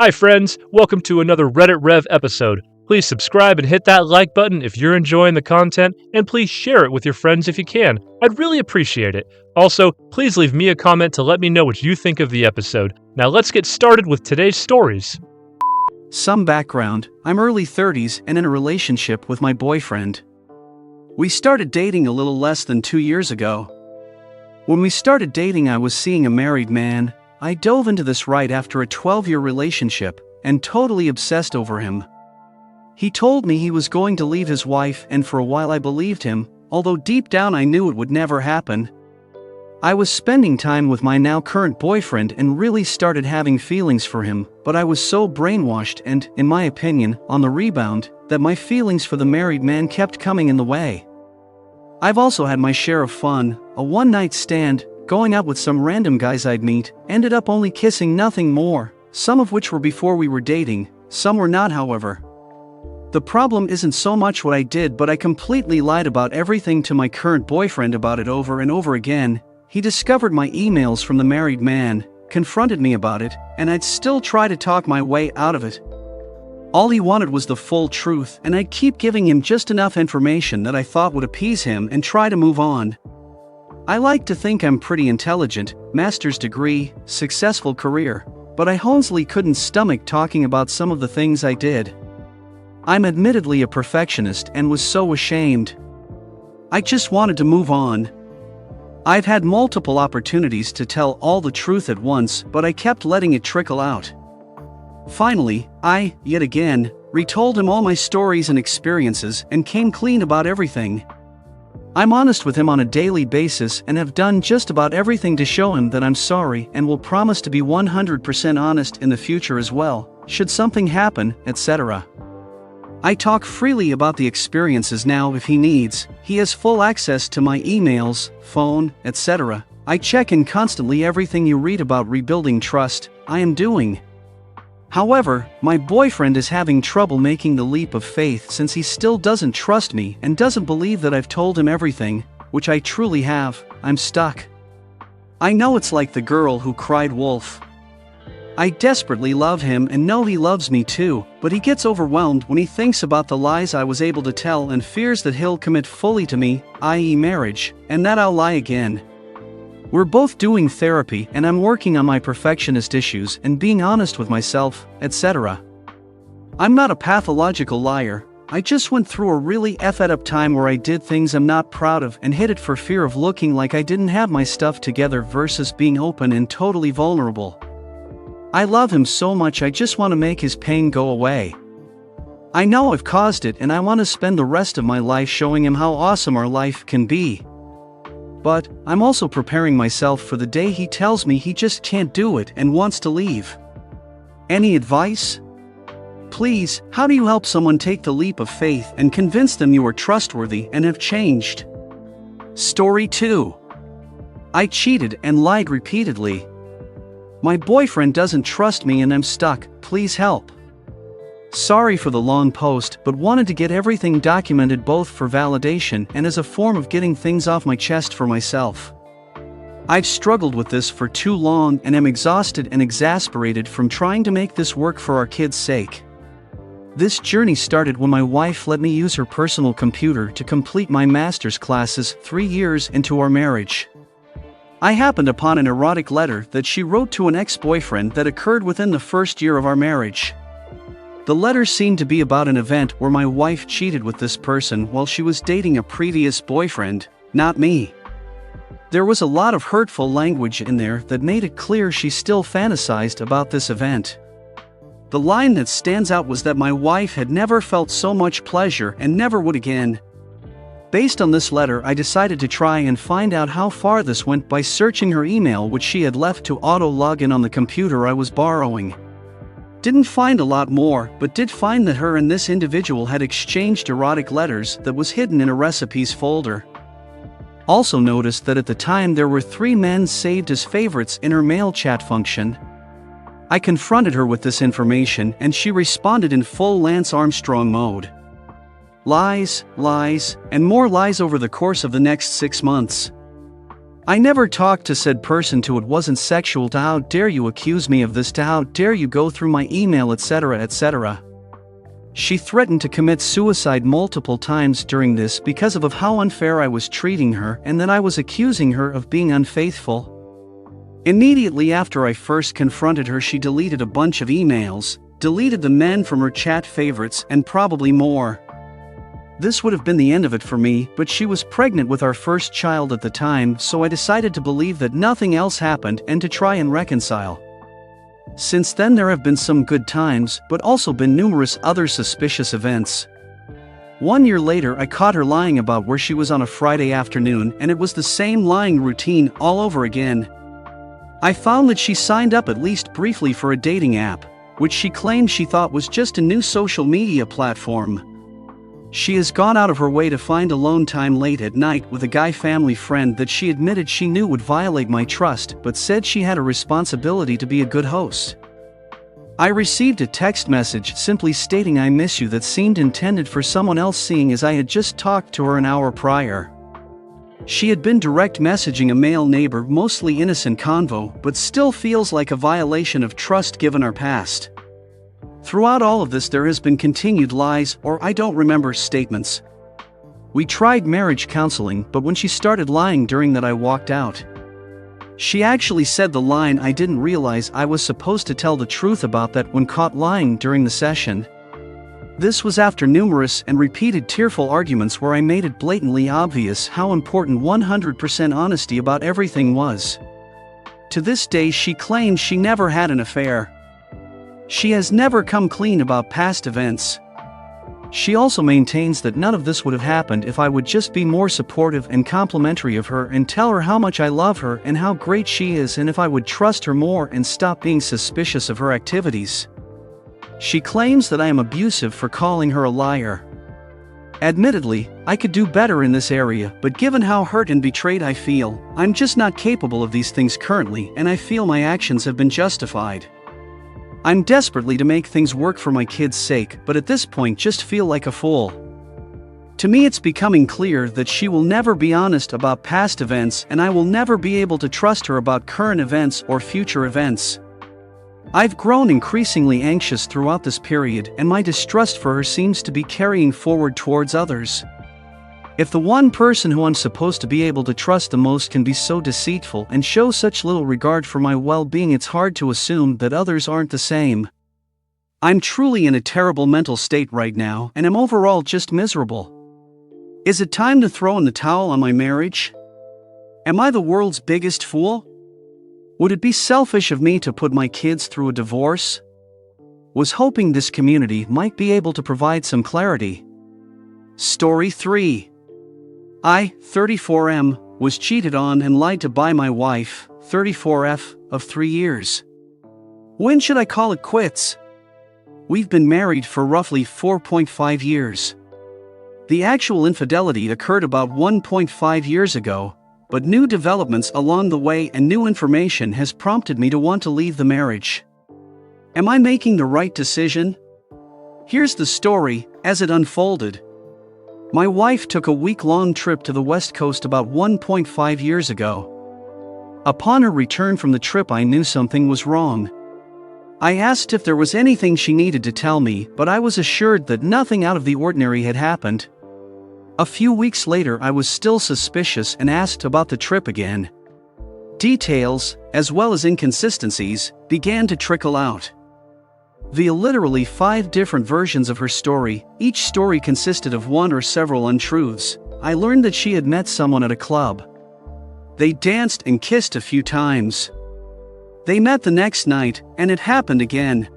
Hi friends, welcome to another RedditRev episode. Please subscribe and hit that like button if you're enjoying the content, and please share it with your friends if you can. I'd really appreciate it. Also, please leave me a comment to let me know what you think of the episode. Now let's get started with today's stories. Some background: I'm early 30s and in a relationship with my boyfriend. We started dating a little less than 2 years ago. When we started dating, I was seeing a married man. I dove into this right after a 12-year relationship, and totally obsessed over him. He told me he was going to leave his wife, and for a while I believed him, although deep down I knew it would never happen. I was spending time with my now current boyfriend and really started having feelings for him, but I was so brainwashed and, in my opinion, on the rebound, that my feelings for the married man kept coming in the way. I've also had my share of fun, a one-night stand, going out with some random guys I'd meet, ended up only kissing, nothing more, some of which were before we were dating, some were not, however. The problem isn't so much what I did, but I completely lied about everything to my current boyfriend about it over and over again. He discovered my emails from the married man, confronted me about it, and I'd still try to talk my way out of it. All he wanted was the full truth, and I'd keep giving him just enough information that I thought would appease him and try to move on. I like to think I'm pretty intelligent, master's degree, successful career, but I honestly couldn't stomach talking about some of the things I did. I'm admittedly a perfectionist and was so ashamed. I just wanted to move on. I've had multiple opportunities to tell all the truth at once, but I kept letting it trickle out. Finally, I, yet again, retold him all my stories and experiences and came clean about everything. I'm honest with him on a daily basis and have done just about everything to show him that I'm sorry, and will promise to be 100% honest in the future as well, should something happen, etc. I talk freely about the experiences now if he needs. He has full access to my emails, phone, etc. I check in constantly everything you read about rebuilding trust, I am doing. However, my boyfriend is having trouble making the leap of faith since he still doesn't trust me and doesn't believe that I've told him everything, which I truly have. I'm stuck. I know it's like the girl who cried wolf. I desperately love him and know he loves me too, but he gets overwhelmed when he thinks about the lies I was able to tell and fears that he'll commit fully to me, i.e. marriage, and that I'll lie again. We're both doing therapy and I'm working on my perfectionist issues and being honest with myself, etc. I'm not a pathological liar. I just went through a really effed up time where I did things I'm not proud of and hid it for fear of looking like I didn't have my stuff together versus being open and totally vulnerable. I love him so much, I just want to make his pain go away. I know I've caused it and I want to spend the rest of my life showing him how awesome our life can be. But I'm also preparing myself for the day he tells me he just can't do it and wants to leave. Any advice? Please, how do you help someone take the leap of faith and convince them you are trustworthy and have changed? Story 2. I cheated and lied repeatedly. My boyfriend doesn't trust me and I'm stuck, please help. Sorry for the long post, but wanted to get everything documented both for validation and as a form of getting things off my chest for myself. I've struggled with this for too long and am exhausted and exasperated from trying to make this work for our kids' sake. This journey started when my wife let me use her personal computer to complete my master's classes 3 years into our marriage. I happened upon an erotic letter that she wrote to an ex-boyfriend that occurred within the first year of our marriage. The letter seemed to be about an event where my wife cheated with this person while she was dating a previous boyfriend, not me. There was a lot of hurtful language in there that made it clear she still fantasized about this event. The line that stands out was that my wife had never felt so much pleasure and never would again. Based on this letter, I decided to try and find out how far this went by searching her email, which she had left to auto-log in on the computer I was borrowing. Didn't find a lot more, but did find that her and this individual had exchanged erotic letters that was hidden in a recipes folder. Also noticed that at the time there were 3 men saved as favorites in her mail chat function. I confronted her with this information and she responded in full Lance Armstrong mode. Lies, lies, and more lies over the course of the next 6 months. I never talked to said person to it wasn't sexual to how dare you accuse me of this to how dare you go through my email etc etc. She threatened to commit suicide multiple times during this because of how unfair I was treating her and that I was accusing her of being unfaithful. Immediately after I first confronted her, she deleted a bunch of emails, deleted the men from her chat favorites, and probably more. This would have been the end of it for me, but she was pregnant with our first child at the time, so I decided to believe that nothing else happened and to try and reconcile. Since then there have been some good times, but also been numerous other suspicious events. 1 year later I caught her lying about where she was on a Friday afternoon, and it was the same lying routine all over again. I found that she signed up at least briefly for a dating app, which she claimed she thought was just a new social media platform. She has gone out of her way to find alone time late at night with a guy family friend that she admitted she knew would violate my trust, but said she had a responsibility to be a good host. I received a text message simply stating "I miss you" that seemed intended for someone else, seeing as I had just talked to her an hour prior. She had been direct messaging a male neighbor, mostly innocent convo, but still feels like a violation of trust given our past. Throughout all of this there has been continued lies or "I don't remember" statements. We tried marriage counseling, but when she started lying during that I walked out. She actually said the line "I didn't realize I was supposed to tell the truth about that" when caught lying during the session. This was after numerous and repeated tearful arguments where I made it blatantly obvious how important 100% honesty about everything was. To this day she claims she never had an affair. She has never come clean about past events. She also maintains that none of this would have happened if I would just be more supportive and complimentary of her and tell her how much I love her and how great she is, and if I would trust her more and stop being suspicious of her activities. She claims that I am abusive for calling her a liar. Admittedly, I could do better in this area, but given how hurt and betrayed I feel, I'm just not capable of these things currently, and I feel my actions have been justified. I'm desperately to make things work for my kids' sake, but at this point just feel like a fool. To me it's becoming clear that she will never be honest about past events, and I will never be able to trust her about current events or future events. I've grown increasingly anxious throughout this period, and my distrust for her seems to be carrying forward towards others. If the one person who I'm supposed to be able to trust the most can be so deceitful and show such little regard for my well-being, it's hard to assume that others aren't the same. I'm truly in a terrible mental state right now, and am overall just miserable. Is it time to throw in the towel on my marriage? Am I the world's biggest fool? Would it be selfish of me to put my kids through a divorce? Was hoping this community might be able to provide some clarity. Story 3. I, 34M, was cheated on and lied to by my wife, 34F, of 3 years. When should I call it quits? We've been married for roughly 4.5 years. The actual infidelity occurred about 1.5 years ago, but new developments along the way and new information has prompted me to want to leave the marriage. Am I making the right decision? Here's the story, as it unfolded. My wife took a week-long trip to the West Coast about 1.5 years ago. Upon her return from the trip I knew something was wrong. I asked if there was anything she needed to tell me, but I was assured that nothing out of the ordinary had happened. A few weeks later I was still suspicious and asked about the trip again. Details, as well as inconsistencies, began to trickle out. Via literally 5 different versions of her story, each story consisted of one or several untruths. I learned that she had met someone at a club. They danced and kissed a few times. They met the next night, and it happened again.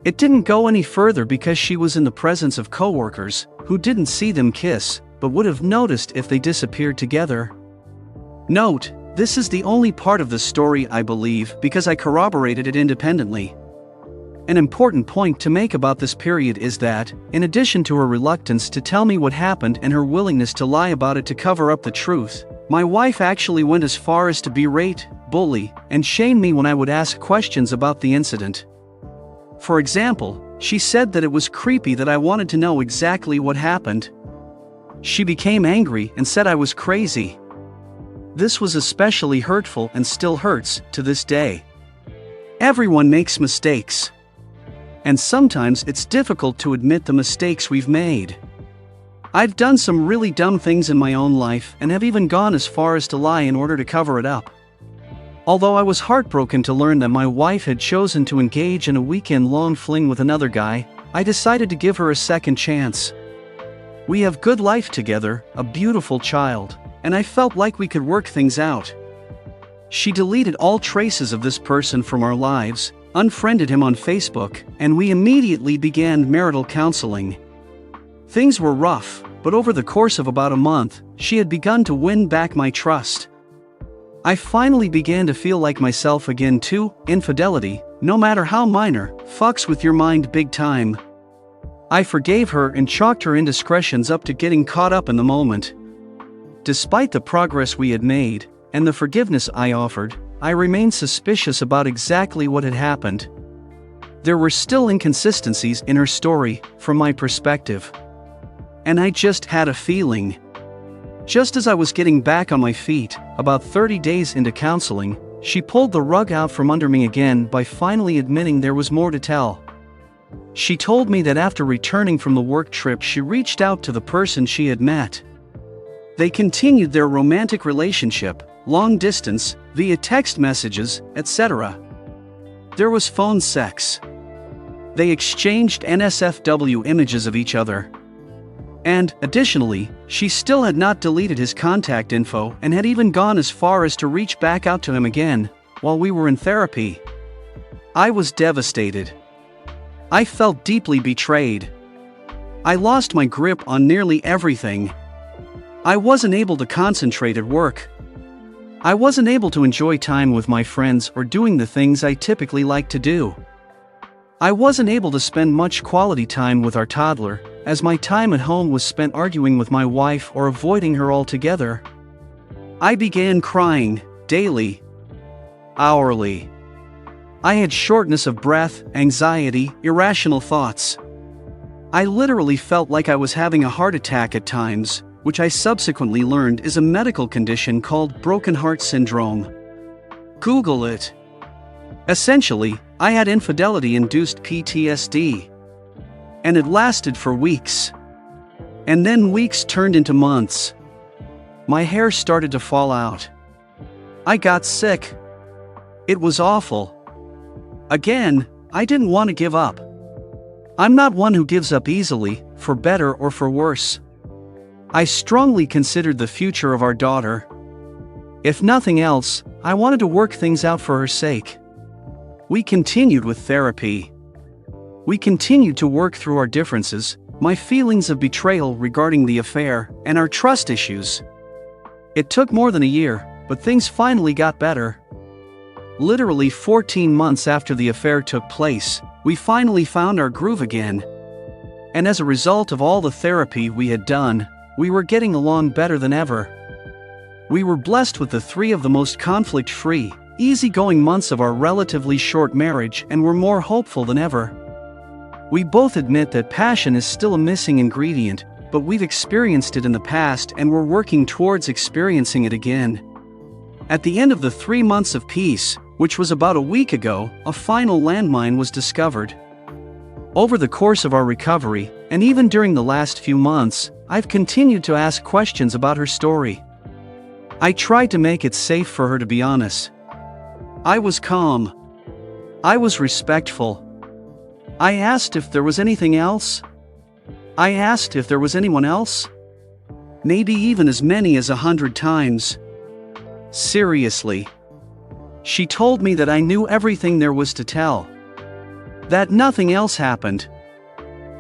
It didn't go any further because she was in the presence of coworkers, who didn't see them kiss, but would have noticed if they disappeared together. Note, this is the only part of the story I believe because I corroborated it independently. An important point to make about this period is that, in addition to her reluctance to tell me what happened and her willingness to lie about it to cover up the truth, my wife actually went as far as to berate, bully, and shame me when I would ask questions about the incident. For example, she said that it was creepy that I wanted to know exactly what happened. She became angry and said I was crazy. This was especially hurtful and still hurts to this day. Everyone makes mistakes. And sometimes it's difficult to admit the mistakes we've made. I've done some really dumb things in my own life and have even gone as far as to lie in order to cover it up. Although I was heartbroken to learn that my wife had chosen to engage in a weekend-long fling with another guy, I decided to give her a second chance. We have good life together, a beautiful child, and I felt like we could work things out. She deleted all traces of this person from our lives, unfriended him on Facebook, and we immediately began marital counseling. Things were rough, but over the course of about a month, she had begun to win back my trust. I finally began to feel like myself again too. Infidelity, no matter how minor, fucks with your mind big time. I forgave her and chalked her indiscretions up to getting caught up in the moment. Despite the progress we had made, and the forgiveness I offered, I remained suspicious about exactly what had happened. There were still inconsistencies in her story, from my perspective. And I just had a feeling. Just as I was getting back on my feet, about 30 days into counseling, she pulled the rug out from under me again by finally admitting there was more to tell. She told me that after returning from the work trip she reached out to the person she had met. They continued their romantic relationship, long distance, via text messages, etc. There was phone sex. They exchanged NSFW images of each other. And, additionally, she still had not deleted his contact info and had even gone as far as to reach back out to him again, while we were in therapy. I was devastated. I felt deeply betrayed. I lost my grip on nearly everything. I wasn't able to concentrate at work. I wasn't able to enjoy time with my friends or doing the things I typically like to do. I wasn't able to spend much quality time with our toddler, as my time at home was spent arguing with my wife or avoiding her altogether. I began crying, daily, hourly. I had shortness of breath, anxiety, irrational thoughts. I literally felt like I was having a heart attack at times, which I subsequently learned is a medical condition called broken heart syndrome. Google it. Essentially, I had infidelity-induced PTSD. And it lasted for weeks. And then weeks turned into months. My hair started to fall out. I got sick. It was awful. Again, I didn't want to give up. I'm not one who gives up easily, for better or for worse. I strongly considered the future of our daughter. If nothing else, I wanted to work things out for her sake. We continued with therapy. We continued to work through our differences, my feelings of betrayal regarding the affair, and our trust issues. It took more than a year, but things finally got better. Literally 14 months after the affair took place, we finally found our groove again. And as a result of all the therapy we had done, we were getting along better than ever. We were blessed with the 3 of the most conflict-free, easygoing months of our relatively short marriage and were more hopeful than ever. We both admit that passion is still a missing ingredient, but we've experienced it in the past and we're working towards experiencing it again. At the end of the 3 months of peace, which was about a week ago, a final landmine was discovered. Over the course of our recovery, and even during the last few months, I've continued to ask questions about her story. I tried to make it safe for her to be honest. I was calm. I was respectful. I asked if there was anything else. I asked if there was anyone else. Maybe even as many as 100 times. Seriously. She told me that I knew everything there was to tell. That nothing else happened.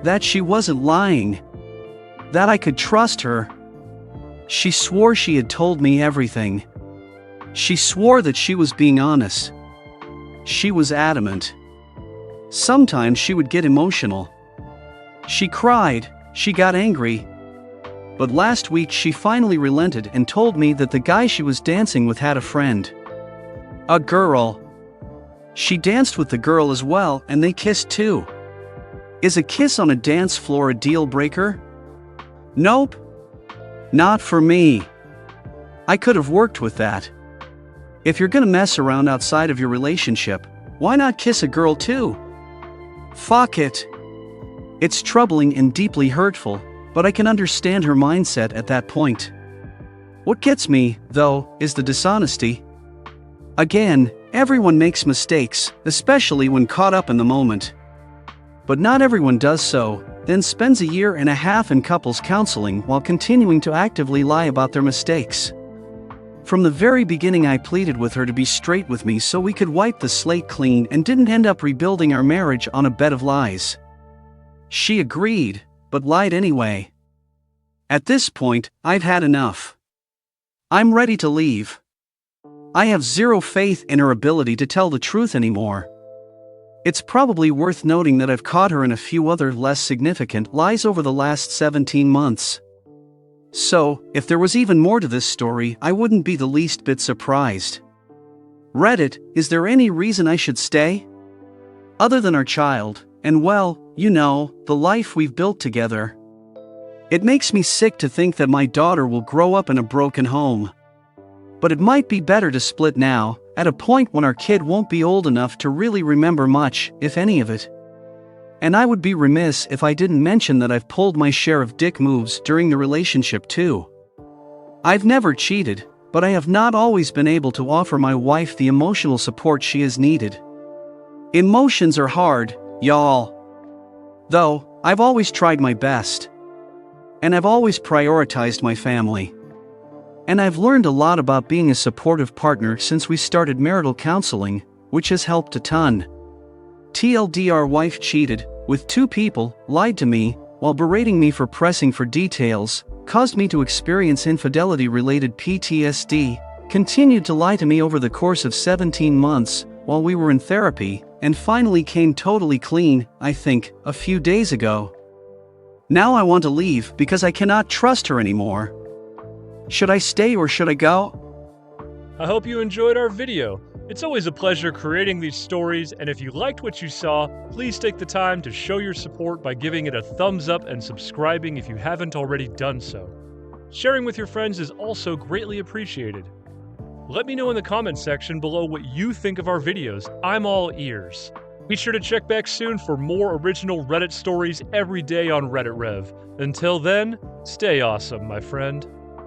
That she wasn't lying. That I could trust her. She swore she had told me everything. She swore that she was being honest. She was adamant. Sometimes she would get emotional. She cried, she got angry. But last week she finally relented and told me that the guy she was dancing with had a friend. A girl. She danced with the girl as well and they kissed too. Is a kiss on a dance floor a deal breaker? Nope. Not for me. I could have worked with that. If you're gonna mess around outside of your relationship, why not kiss a girl too? Fuck it. It's troubling and deeply hurtful, but I can understand her mindset at that point. What gets me, though, is the dishonesty. Again, everyone makes mistakes, especially when caught up in the moment. But not everyone does so, then spends a year and a half in couples counseling while continuing to actively lie about their mistakes. From the very beginning, I pleaded with her to be straight with me so we could wipe the slate clean and didn't end up rebuilding our marriage on a bed of lies. She agreed, but lied anyway. At this point, I've had enough. I'm ready to leave. I have zero faith in her ability to tell the truth anymore. It's probably worth noting that I've caught her in a few other less significant lies over the last 17 months. So, if there was even more to this story, I wouldn't be the least bit surprised. Reddit, is there any reason I should stay? Other than our child, and well, you know, the life we've built together. It makes me sick to think that my daughter will grow up in a broken home. But it might be better to split now, at a point when our kid won't be old enough to really remember much, if any of it. And I would be remiss if I didn't mention that I've pulled my share of dick moves during the relationship too. I've never cheated, but I have not always been able to offer my wife the emotional support she has needed. Emotions are hard, y'all. Though, I've always tried my best. And I've always prioritized my family. And I've learned a lot about being a supportive partner since we started marital counseling, which has helped a ton. TLDR, our wife cheated with 2 people, lied to me, while berating me for pressing for details, caused me to experience infidelity-related PTSD, continued to lie to me over the course of 17 months while we were in therapy, and finally came totally clean, I think, a few days ago. Now I want to leave because I cannot trust her anymore. Should I stay or should I go? I hope you enjoyed our video. It's always a pleasure creating these stories, and if you liked what you saw, please take the time to show your support by giving it a thumbs up and subscribing if you haven't already done so. Sharing with your friends is also greatly appreciated. Let me know in the comments section below what you think of our videos. I'm all ears. Be sure to check back soon for more original Reddit stories every day on RedditRev. Until then, stay awesome, my friend.